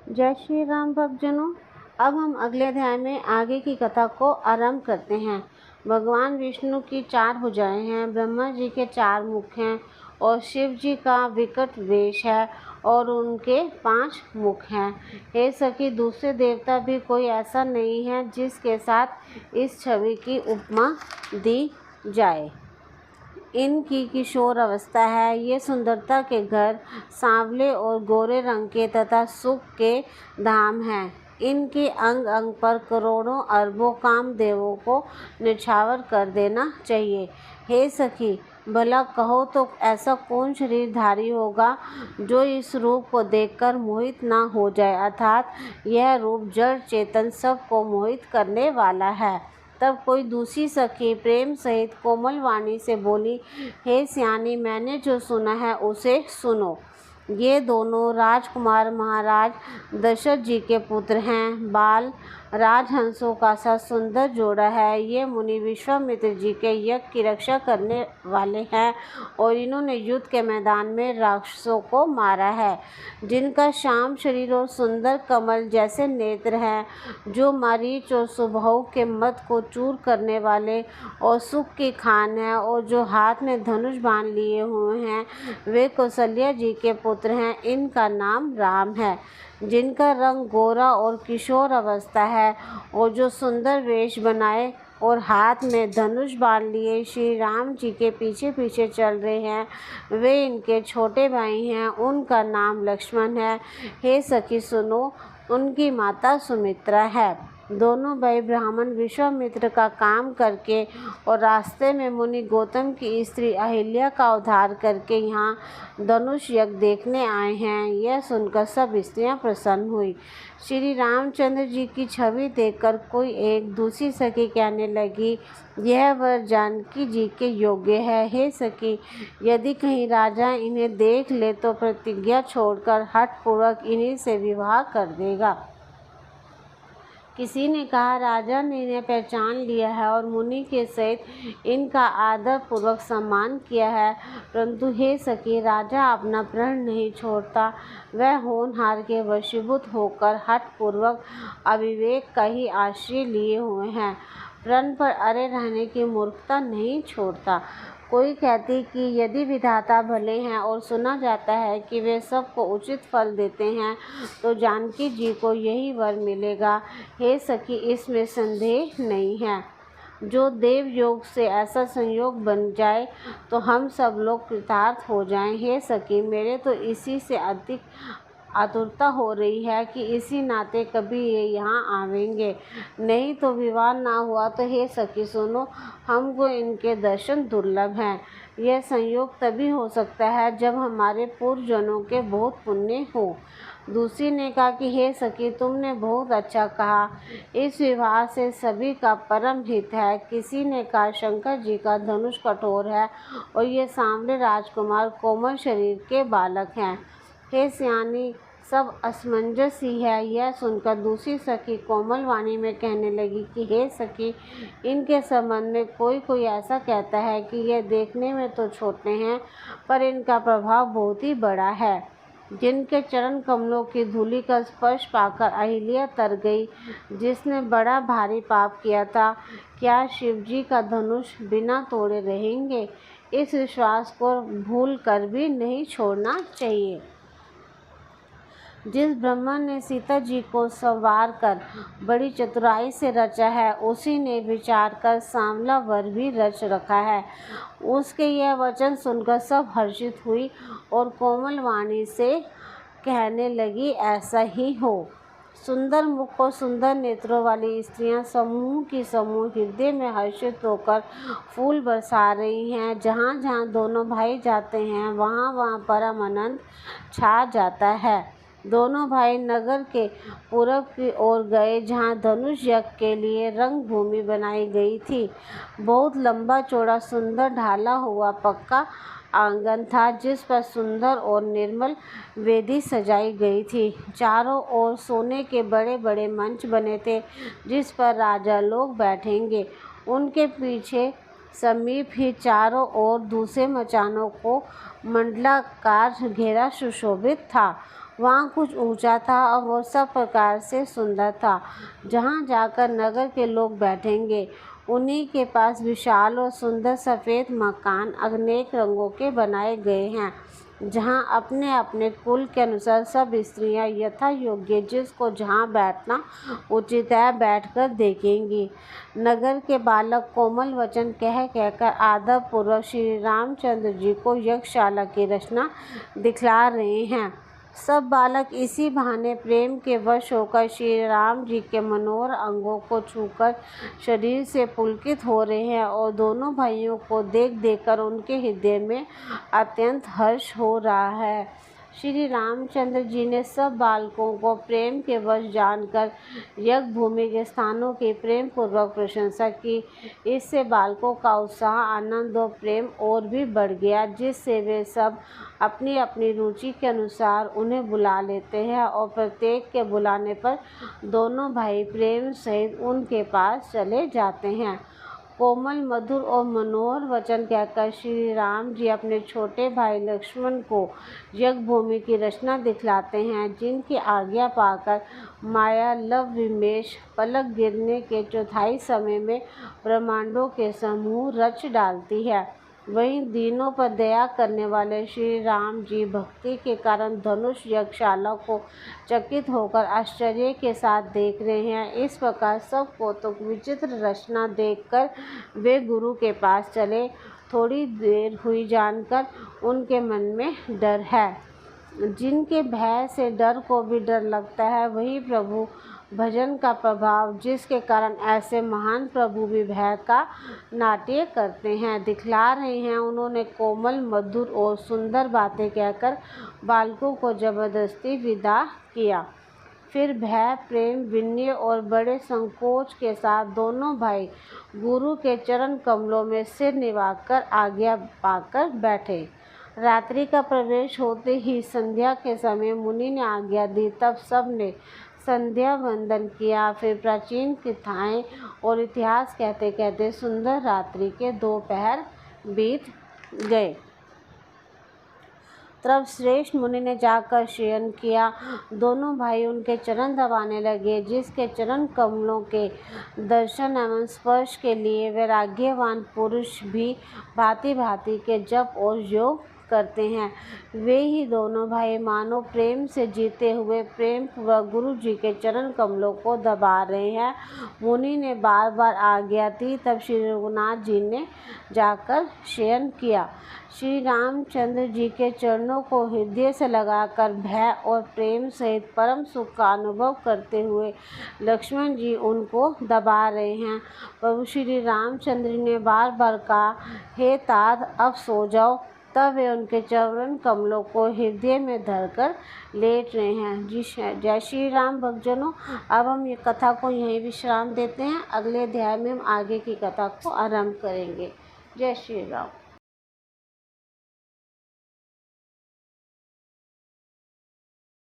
जय श्री राम भक्तजनों। अब हम अगले अध्याय में आगे की कथा को आरंभ करते हैं। भगवान विष्णु की 4 भुजाएं हैं, ब्रह्मा जी के 4 मुख हैं और शिव जी का विकट वेश है और उनके 5 मुख हैं। हे सखी, दूसरे देवता भी कोई ऐसा नहीं है जिसके साथ इस छवि की उपमा दी जाए। इनकी किशोर अवस्था है। ये सुंदरता के घर, सांवले और गोरे रंग के तथा सुख के धाम हैं। इनके अंग अंग पर करोड़ों अरबों कामदेवों को निछावर कर देना चाहिए। हे सखी, भला कहो तो ऐसा कौन शरीरधारी होगा जो इस रूप को देखकर मोहित ना हो जाए, अर्थात यह रूप जड़ चेतन सबको मोहित करने वाला है। तब कोई दूसरी सखी प्रेम सहित कोमल वाणी से बोली, हे सियानी, मैंने जो सुना है उसे सुनो। ये दोनों राजकुमार महाराज दशरथ जी के पुत्र हैं। बाल राजहंसों का सा सुंदर जोड़ा है। ये मुनि विश्वामित्र जी के यज्ञ की रक्षा करने वाले हैं और इन्होंने युद्ध के मैदान में राक्षसों को मारा है। जिनका श्याम शरीर और सुंदर कमल जैसे नेत्र हैं, जो मरीच और सुबह के मद को चूर करने वाले और सुख की खान है और जो हाथ में धनुष बाण लिए हुए हैं, वे कौशल्या जी के पुत्र हैं। इनका नाम राम है। जिनका रंग गोरा और किशोर अवस्था है और जो सुंदर वेश बनाए और हाथ में धनुष बाण लिए श्री राम जी के पीछे पीछे चल रहे हैं, वे इनके छोटे भाई हैं। उनका नाम लक्ष्मण है। हे सखी सुनो, उनकी माता सुमित्रा है। दोनों भाई ब्राह्मण विश्वामित्र का काम करके और रास्ते में मुनि गौतम की स्त्री अहिल्या का उद्धार करके यहाँ धनुष यज्ञ देखने आए हैं। यह सुनकर सब स्त्रियाँ प्रसन्न हुई। श्री रामचंद्र जी की छवि देखकर कोई एक दूसरी सखी कहने लगी, यह वर जानकी जी के योग्य है। हे सखी, यदि कहीं राजा इन्हें देख ले तो प्रतिज्ञा छोड़कर हठपूर्वक इन्हीं से विवाह कर देगा। किसी ने कहा, राजा ने इन्हें पहचान लिया है और मुनि के सहित इनका आदर पूर्वक सम्मान किया है, परंतु हे सखी, राजा अपना प्रण नहीं छोड़ता। वह होनहार के वशीभूत होकर हठपूर्वक अविवेक का ही आश्रय लिए हुए हैं, प्रण पर अड़े रहने की मूर्खता नहीं छोड़ता। कोई कहती कि यदि विधाता भले हैं और सुना जाता है कि वे सबको उचित फल देते हैं, तो जानकी जी को यही वर मिलेगा। हे सखी, इसमें संदेह नहीं है। जो देव योग से ऐसा संयोग बन जाए तो हम सब लोग कृतार्थ हो जाएं। हे सखी, मेरे तो इसी से अधिक आतुरता हो रही है कि इसी नाते कभी ये यहाँ आवेंगे, नहीं तो विवाह ना हुआ तो हे सखी सुनो, हमको इनके दर्शन दुर्लभ हैं। यह संयोग तभी हो सकता है जब हमारे पूर्वजनों के बहुत पुण्य हो। दूसरी ने कहा कि हे सखी, तुमने बहुत अच्छा कहा, इस विवाह से सभी का परम हित है। किसी ने कहा, शंकर जी का धनुष कठोर है और ये सांवले राजकुमार कोमल शरीर के बालक हैं। हे सियानी, सब असमंजस ही है। यह सुनकर दूसरी सखी कोमल वाणी में कहने लगी कि हे सखी, इनके संबंध में कोई कोई ऐसा कहता है कि यह देखने में तो छोटे हैं, पर इनका प्रभाव बहुत ही बड़ा है। जिनके चरण कमलों की धूलि का स्पर्श पाकर अहिल्या तर गई, जिसने बड़ा भारी पाप किया था, क्या शिव जी का धनुष बिना तोड़े रहेंगे? इस विश्वास को भूल कर भी नहीं छोड़ना चाहिए। जिस ब्रह्मा ने सीता जी को संवार कर बड़ी चतुराई से रचा है, उसी ने विचार कर सांवला वर भी रच रखा है। उसके यह वचन सुनकर सब हर्षित हुई और कोमल वाणी से कहने लगी, ऐसा ही हो। सुंदर मुख और सुंदर नेत्रों वाली स्त्रियां समूह की समूह हृदय में हर्षित होकर फूल बरसा रही हैं। जहाँ जहाँ दोनों भाई जाते हैं, वहाँ वहाँ परम आनंद छा जाता है। दोनों भाई नगर के पूरब की ओर गए, जहाँ धनुष यज्ञ के लिए रंग भूमि बनाई गई थी। बहुत लंबा चौड़ा सुंदर ढाला हुआ पक्का आंगन था, जिस पर सुंदर और निर्मल वेदी सजाई गई थी। चारों ओर सोने के बड़े बड़े मंच बने थे, जिस पर राजा लोग बैठेंगे। उनके पीछे समीप ही चारों ओर दूसरे मचानों को मंडलाकार घेरा सुशोभित था। वहाँ कुछ ऊंचा था और वो सब प्रकार से सुंदर था। जहाँ जाकर नगर के लोग बैठेंगे, उन्हीं के पास विशाल और सुंदर सफ़ेद मकान अनेक रंगों के बनाए गए हैं, जहाँ अपने अपने कुल के अनुसार सब स्त्रियाँ यथा योग्य जिसको जहाँ बैठना उचित है बैठकर देखेंगी। नगर के बालक कोमल वचन कह कहकर आदर पूर्वक श्री रामचंद्र जी को यज्ञशाला की रचना दिखला रहे हैं। सब बालक इसी बहाने प्रेम के वश होकर श्री राम जी के मनोहर अंगों को छूकर शरीर से पुलकित हो रहे हैं और दोनों भाइयों को देख देखकर उनके हृदय में अत्यंत हर्ष हो रहा है। श्री रामचंद्र जी ने सब बालकों को प्रेम के वश जानकर यज्ञ भूमि के स्थानों की प्रेम पूर्वक प्रशंसा की। इससे बालकों का उत्साह, आनंद और प्रेम और भी बढ़ गया, जिससे वे सब अपनी अपनी रुचि के अनुसार उन्हें बुला लेते हैं और प्रत्येक के बुलाने पर दोनों भाई प्रेम सहित उनके पास चले जाते हैं। कोमल, मधुर और मनोहर वचन कहकर श्री राम जी अपने छोटे भाई लक्ष्मण को यज्ञ भूमि की रचना दिखलाते हैं, जिनकी आज्ञा पाकर माया लव विमेश पलक गिरने के चौथाई समय में ब्रह्मांडों के समूह रच डालती है। वहीं दीनों पर दया करने वाले श्री राम जी भक्ति के कारण धनुष यज्ञशाला को चकित होकर आश्चर्य के साथ देख रहे हैं। इस प्रकार सब कौतुक विचित्र रचना देखकर वे गुरु के पास चले। थोड़ी देर हुई जानकर उनके मन में डर है। जिनके भय से डर को भी डर लगता है, वही प्रभु भजन का प्रभाव, जिसके कारण ऐसे महान प्रभु भी भय का नाट्य करते हैं, दिखला रहे हैं। उन्होंने कोमल, मधुर और सुंदर बातें कहकर बालकों को जबरदस्ती विदा किया। फिर भय, प्रेम, विनय और बड़े संकोच के साथ दोनों भाई गुरु के चरण कमलों में सिर निवाकर आज्ञा पाकर बैठे। रात्रि का प्रवेश होते ही संध्या के समय मुनि ने आज्ञा दी। तब सब ने संध्या वंदन किया। फिर प्राचीन कथाएं और इतिहास कहते कहते सुंदर रात्रि के 2 पहर बीत गए। तब श्रेष्ठ मुनि ने जाकर शयन किया। दोनों भाई उनके चरण दबाने लगे, जिसके चरण कमलों के दर्शन एवं स्पर्श के लिए वैराग्यवान पुरुष भी भांति भांति के जप और योग करते हैं, वे ही दोनों भाई मानो प्रेम से जीते हुए प्रेम पूर्वक गुरु जी के चरण कमलों को दबा रहे हैं। मुनि ने बार बार आज्ञा दी। तब श्री रघुनाथ जी ने जाकर शयन किया। श्री रामचंद्र जी के चरणों को हृदय से लगाकर भय और प्रेम सहित परम सुख का अनुभव करते हुए लक्ष्मण जी उनको दबा रहे हैं। प्रभु श्री रामचंद्र ने बार बार कहा, हे तात, अब सो जाओ। तब वे उनके चरण कमलों को हृदय में धरकर लेट रहे हैं। जी जय श्री राम भक्तजनों, अब हम ये कथा को यहीं विश्राम देते हैं। अगले अध्याय में हम आगे की कथा को आरंभ करेंगे। जय श्री राम।